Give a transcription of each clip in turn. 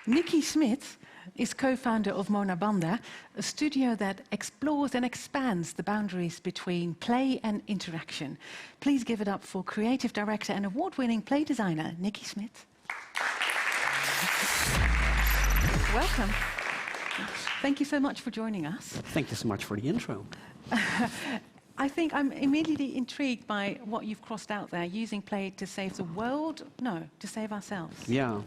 Niki Smit is co-founder of Monobanda, a studio that explores and expands the boundaries between play and interaction. Please give it up for creative director and award-winning play designer, Niki Smit. Welcome. Thank you so much for joining us. Thank you so much for the intro. I think I'm immediately intrigued by what you've crossed out there, using play to save the world? No, to save ourselves. Yeah.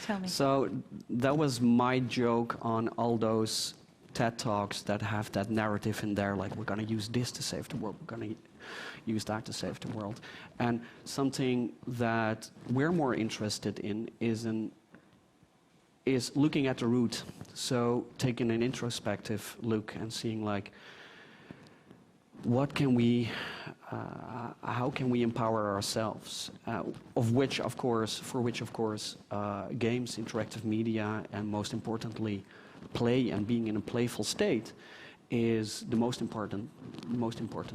Tell me. So that was my joke on all those TED Talks that have that narrative in there, like we're going to use this to save the world, we're going to use that to save the world. And something that we're more interested in is looking at the root. So taking an introspective look and seeing like, what can we, how can we empower ourselves? For which, of course, games, interactive media, and most importantly, play and being in a playful state is the most important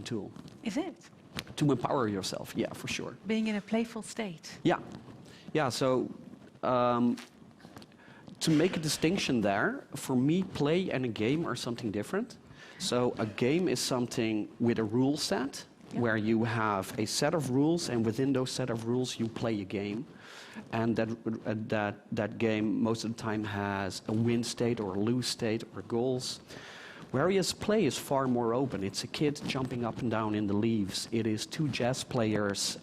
tool. Is it? To empower yourself, yeah, for sure. Being in a playful state? Yeah. Yeah, so to make a distinction there, for me, play and a game are something different. So a game is something with a rule set, where you have a set of rules, and within those set of rules you play a game. And that game most of the time has a win state or a lose state or goals. Whereas play is far more open. It's a kid jumping up and down in the leaves. It is two jazz players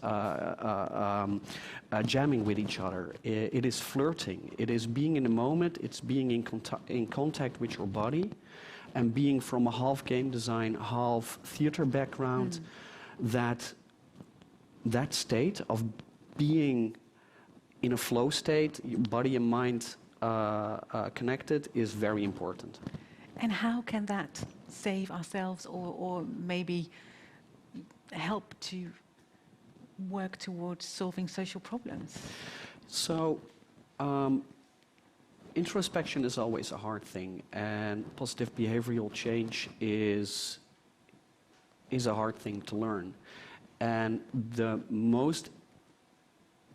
jamming with each other. It is flirting. It is being in the moment. It's being in contact with your body. And being from a half game design, half theater background, that state of being in a flow state, your body and mind connected, is very important. And how can that save ourselves or maybe help to work towards solving social problems? So, introspection is always a hard thing, and positive behavioral change is a hard thing to learn. And the most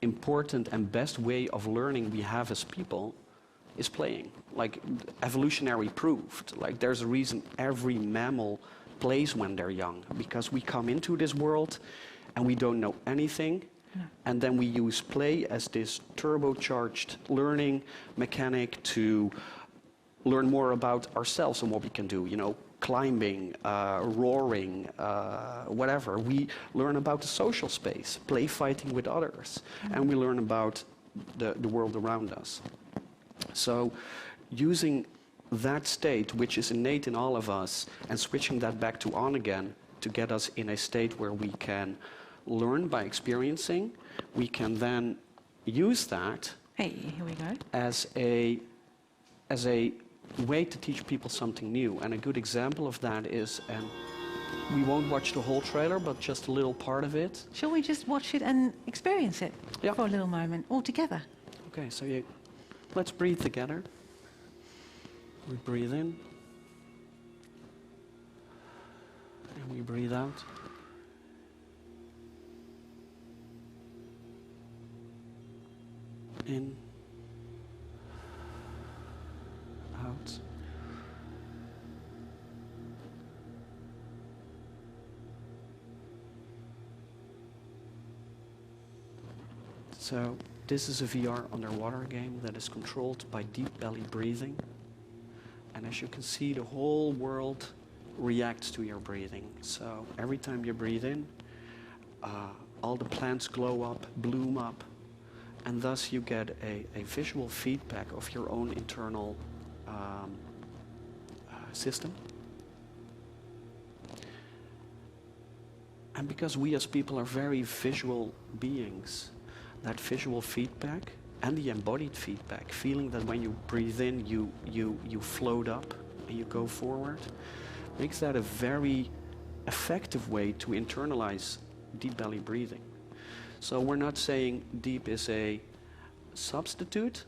important and best way of learning we have as people is playing. Like evolutionary proved. Like there's a reason every mammal plays when they're young, because we come into this world and we don't know anything. And then we use play as this turbocharged learning mechanic to learn more about ourselves and what we can do. You know, climbing, roaring, whatever. We learn about the social space, play fighting with others, and we learn about the world around us. So using that state, which is innate in all of us, and switching that back to on again to get us in a state where we can learn by experiencing, we can then use that as a way to teach people something new. And a good example of that is, and we won't watch the whole trailer, but just a little part of it. Shall we just watch it and experience it for a little moment, all together? Okay, so let's breathe together. We breathe in, and we breathe out. In, out. So this is a VR underwater game that is controlled by deep belly breathing. And as you can see, the whole world reacts to your breathing. So every time you breathe in, all the plants glow up, bloom up, and thus you get a visual feedback of your own internal system. And because we as people are very visual beings, that visual feedback and the embodied feedback, feeling that when you breathe in, you float up and you go forward, makes that a very effective way to internalize deep belly breathing. So we're not saying deep is a substitute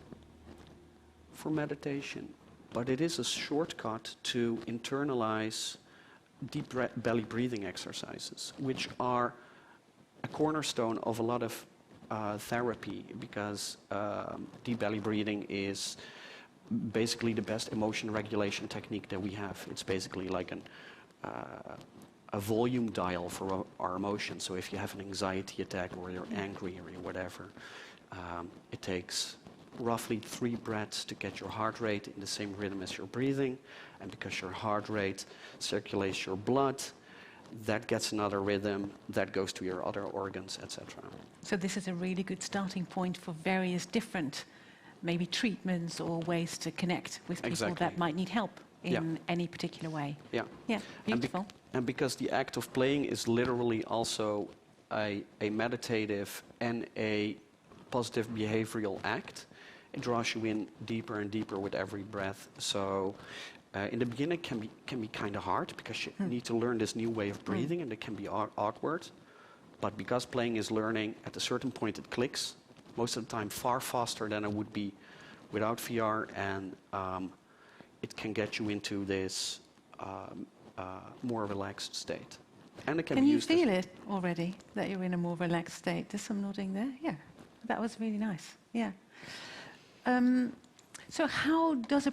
for meditation, but it is a shortcut to internalize deep belly breathing exercises, which are a cornerstone of a lot of therapy, because deep belly breathing is basically the best emotion regulation technique that we have. It's basically like a volume dial for our emotions. So if you have an anxiety attack or you're angry or whatever, it takes roughly 3 breaths to get your heart rate in the same rhythm as your breathing. And because your heart rate circulates your blood, that gets another rhythm that goes to your other organs, etc. So this is a really good starting point for various different maybe treatments or ways to connect with people that might need help in any particular way. Yeah. Yeah, beautiful. And because the act of playing is literally also a meditative and a positive behavioral act, it draws you in deeper and deeper with every breath. So in the beginning it can be kind of hard, because you need to learn this new way of breathing, and it can be awkward. But because playing is learning, at a certain point it clicks, most of the time far faster than it would be without VR, and it can get you into this more relaxed state. And it can you feel it already, that you're in a more relaxed state? There's some nodding there. Yeah, that was really nice. Yeah. So how does a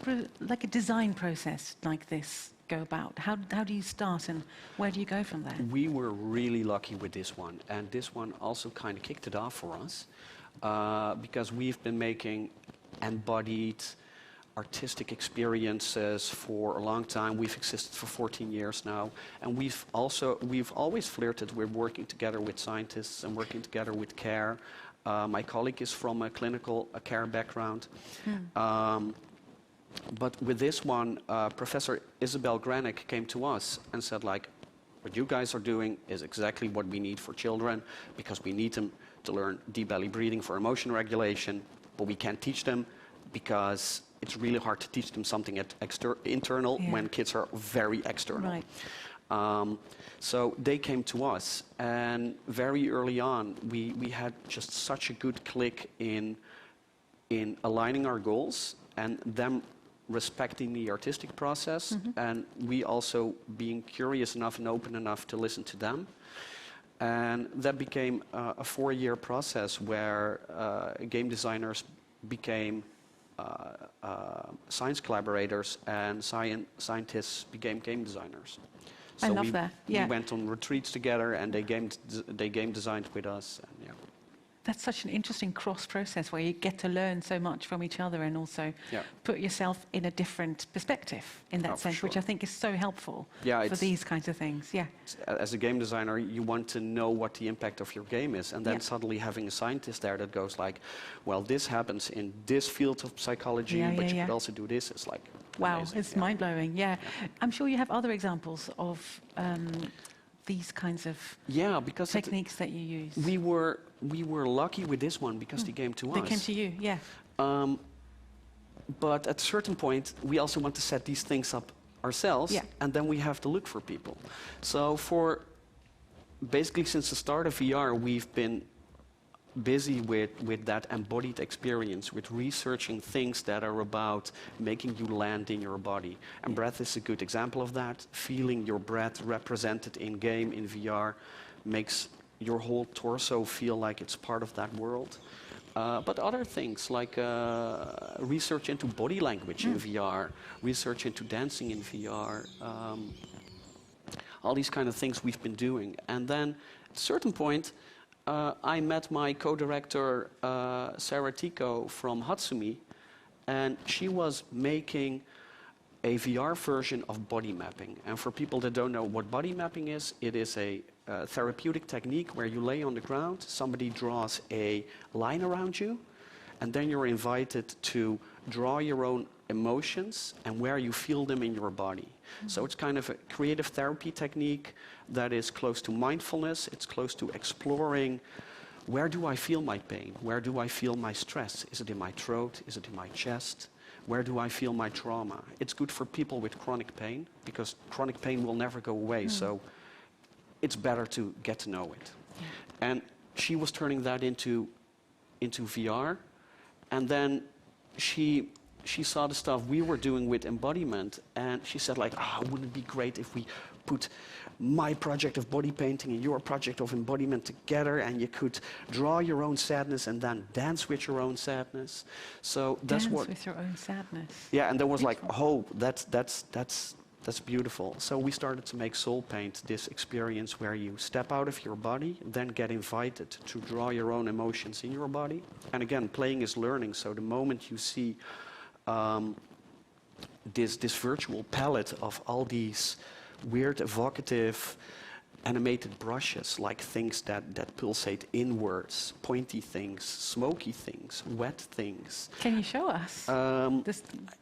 design process like this go about? How do you start, and where do you go from there? We were really lucky with this one, and this one also kind of kicked it off for us, because we've been making embodied artistic experiences for a long time. We've existed for 14 years now, and we've always flirted with working together with scientists and working together with care. My colleague is from a clinical care background. But with this one, Professor Isabel Granick came to us and said, like, what you guys are doing is exactly what we need for children, because we need them to learn deep belly breathing for emotion regulation, but we can't teach them because it's really hard to teach them something internal when kids are very external. Right. So they came to us, and very early on, we had just such a good click in aligning our goals and them respecting the artistic process, and we also being curious enough and open enough to listen to them. And that became a 4-year process where game designers became science collaborators, and scientists became game designers. So I love that. Yeah. We went on retreats together, and they game designed with us. And That's such an interesting cross process where you get to learn so much from each other, and also put yourself in a different perspective in that sense, which I think is so helpful for these kinds of things. Yeah. As a game designer, you want to know what the impact of your game is, and then suddenly having a scientist there that goes like, well, this happens in this field of psychology, but you could also do this. It's like, wow, amazing. it's mind-blowing. Yeah. I'm sure you have other examples of these kinds of because techniques that you use. We were lucky with this one because they came to us. They came to you, yeah. But at a certain point, we also want to set these things up ourselves, and then we have to look for people. So for basically since the start of VR, we've been busy with that embodied experience, with researching things that are about making you land in your body. And breath is a good example of that. Feeling your breath represented in game, in VR, makes your whole torso feel like it's part of that world. But other things like research into body language in VR, research into dancing in VR, all these kind of things we've been doing. And then at a certain point, I met my co-director, Sarah Tico from Hatsumi, and she was making a VR version of body mapping. And for people that don't know what body mapping is, it is a therapeutic technique where you lay on the ground, somebody draws a line around you, and then you're invited to draw your own emotions and where you feel them in your body. So it's kind of a creative therapy technique that is close to mindfulness. It's close to exploring, where do I feel my pain? Where do I feel my stress? Is it in my throat? Is it in my chest? Where do I feel my trauma? It's good for people with chronic pain, because chronic pain will never go away. So it's better to get to know it. And she was turning that into VR. And then she saw the stuff we were doing with embodiment, and she said, like, wouldn't it be great if we put my project of body painting and your project of embodiment together, and you could draw your own sadness and then dance with your own sadness. So that's Dance what. with your own sadness. Yeah, and there was like, Beautiful. oh, that's beautiful. So we started to make soul paint this experience where you step out of your body, then get invited to draw your own emotions in your body. And again, playing is learning. So the moment you see this virtual palette of all these weird, evocative, animated brushes, like things that pulsate inwards, pointy things, smoky things, wet things. Can you show us?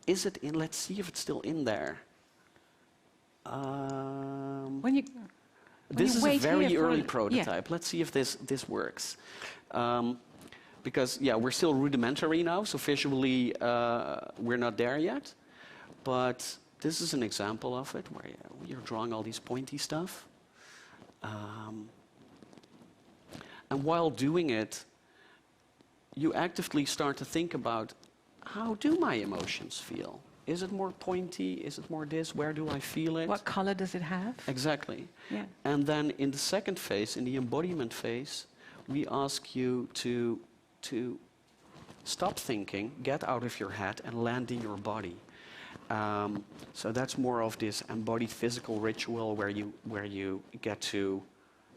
Is it in? Let's see if it's still in there. This is a very early prototype. Let's see if this works. Because, yeah, we're still rudimentary now, so visually we're not there yet. But this is an example of it, where you're drawing all these pointy stuff. And while doing it, you actively start to think about, how do my emotions feel? Is it more pointy? Is it more this? Where do I feel it? What color does it have? Exactly. Yeah. And then in the second phase, in the embodiment phase, we ask you to stop thinking, get out of your head, and land in your body. So that's more of this embodied physical ritual where you get to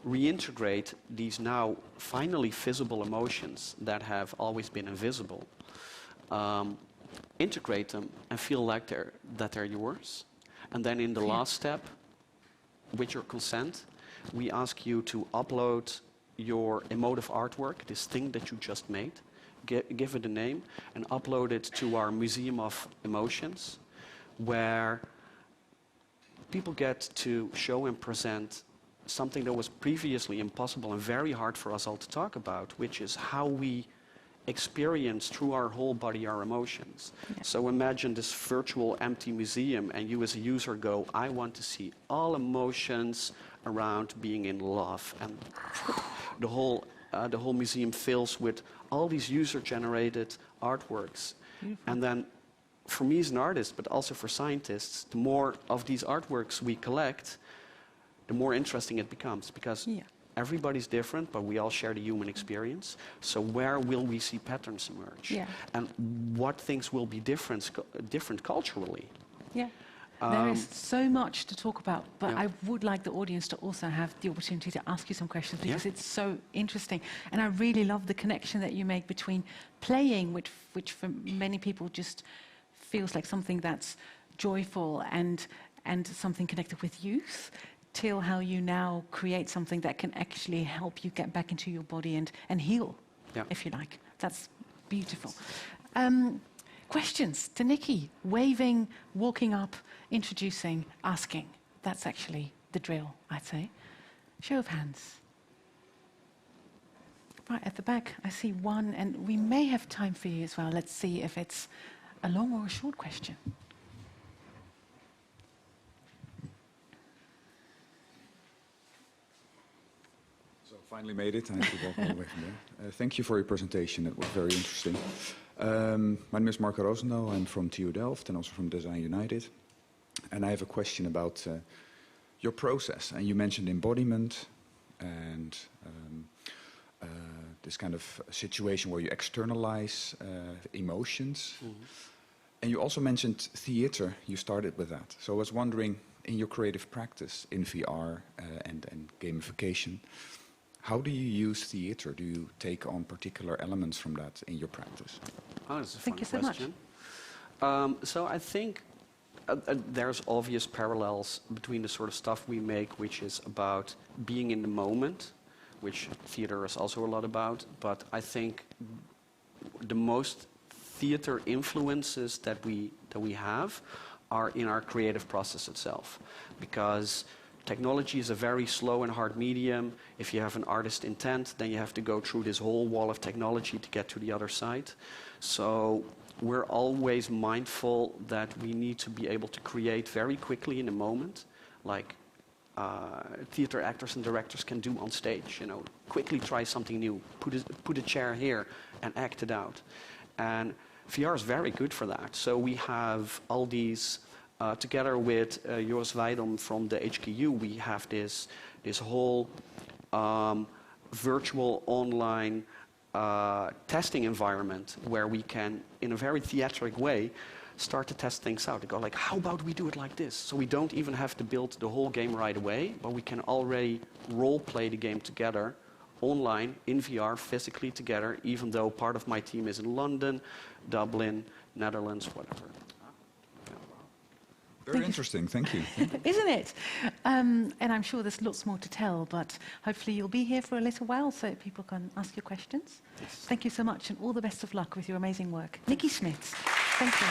reintegrate these now finally visible emotions that have always been invisible. Integrate them and feel like they're yours. And then in the last step, with your consent, we ask you to upload your emotive artwork, this thing that you just made, give it a name, and upload it to our Museum of Emotions, where people get to show and present something that was previously impossible and very hard for us all to talk about, which is how we experience through our whole body our emotions. Yeah. So imagine this virtual empty museum, and you as a user go, I want to see all emotions around being in love. And the whole museum fills with all these user-generated artworks. Beautiful. And then for me as an artist, but also for scientists, the more of these artworks we collect, the more interesting it becomes, because everybody's different, but we all share the human experience. So where will we see patterns emerge? Yeah. And what things will be different culturally? Yeah. There is so much to talk about, but I would like the audience to also have the opportunity to ask you some questions, because it's so interesting. And I really love the connection that you make between playing, which for many people just feels like something that's joyful and something connected with youth, till how you now create something that can actually help you get back into your body and heal, if you like. That's beautiful. Questions to Niki? Waving, walking up, introducing, asking. That's actually the drill, I'd say. Show of hands. Right at the back, I see one, and we may have time for you as well. Let's see if it's a long or a short question. Finally made it. I had to walk all the way from there. Thank you for your presentation. It was very interesting. My name is Marco Roosendaal. I'm from TU Delft and also from Design United. And I have a question about your process. And you mentioned embodiment and this kind of situation where you externalize emotions. Mm-hmm. And you also mentioned theater. You started with that. So I was wondering, in your creative practice in VR and gamification, how do you use theater? Do you take on particular elements from that in your practice? Oh, that's a fun question. So I think there's obvious parallels between the sort of stuff we make, which is about being in the moment, which theater is also a lot about. But I think the most theater influences that we have are in our creative process itself, because technology is a very slow and hard medium. If you have an artist intent, then you have to go through this whole wall of technology to get to the other side. So we're always mindful that we need to be able to create very quickly in a moment, like theater actors and directors can do on stage. You know, quickly try something new, put a chair here and act it out. And VR is very good for that. So we have all these Together with Joris Weidom from the HKU, we have this whole virtual online testing environment where we can, in a very theatric way, start to test things out. To go like, how about we do it like this? So we don't even have to build the whole game right away, but we can already role play the game together, online, in VR, physically together, even though part of my team is in London, Dublin, Netherlands, whatever. Very interesting, thank you. Isn't it? And I'm sure there's lots more to tell, but hopefully you'll be here for a little while so people can ask you questions. Yes. Thank you so much and all the best of luck with your amazing work. Niki Smit, thank you.